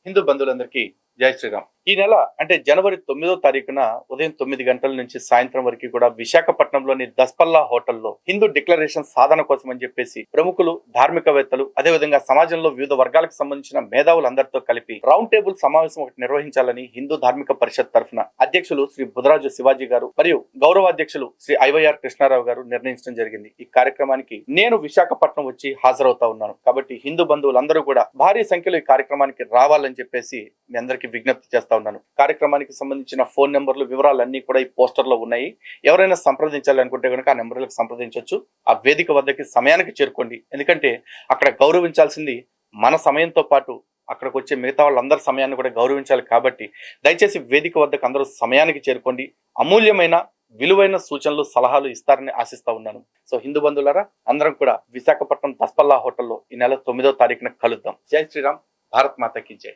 హిందూ బంధువులందరికీ జై శ్రీరామ్. ఈ నెల అంటే జనవరి 9వ తారీఖున ఉదయం 9 గంటల నుంచి సాయంత్రం వరకు కూడా విశాఖపట్నంలోని దస్పల్లా హోటల్లో హిందూ డిక్లరేషన్ సాధన కోసం అని చెప్పేసి ప్రముఖులు, ధార్మికవేత్తలు, అదేవిధంగా సమాజంలో వివిధ వర్గాలకు సంబంధించిన మేధావులందరితో కలిపి రౌండ్ టేబుల్ సమావేశం ఒకటి నిర్వహించాలని హిందూ ధార్మిక పరిషత్ తరఫున అధ్యక్షులు శ్రీ బుధరాజు శివాజీ గారు మరియు గౌరవ అధ్యక్షులు శ్రీ ఐవైఆర్ కృష్ణారావు గారు నిర్ణయించడం జరిగింది. ఈ కార్యక్రమానికి నేను విశాఖపట్నం వచ్చి హాజరవుతా ఉన్నాను. కాబట్టి హిందూ బంధువులందరూ కూడా భారీ సంఖ్యలో ఈ కార్యక్రమానికి రావాలని చెప్పేసి మీ అందరికీ విజ్ఞప్తి చేస్తా ఉన్నాను. కార్యక్రమానికి సంబంధించిన ఫోన్ నెంబర్లు, వివరాలన్నీ కూడా ఈ పోస్టర్ లో ఉన్నాయి. ఎవరైనా సంప్రదించాలి అనుకుంటే కనుక ఆ నెంబర్లకు సంప్రదించవచ్చు. ఆ వేదిక వద్దకి సమయానికి చేరుకోండి. ఎందుకంటే అక్కడ గౌరవించాల్సింది మన సమయంతో పాటు అక్కడికి వచ్చే మిగతా వాళ్ళందరి సమయాన్ని కూడా గౌరవించాలి. కాబట్టి దయచేసి వేదిక వద్దకు అందరూ సమయానికి చేరుకోండి. అమూల్యమైన విలువైన సూచనలు, సలహాలు ఇస్తారని ఆశిస్తా ఉన్నాను. సో హిందూ బంధువులారా, అందరం కూడా విశాఖపట్నం దస్పల్లా హోటల్లో ఈ నెల 9వ తారీఖున కలుద్దాం. జై శ్రీరామ్. భారత్ మాతాకి జై.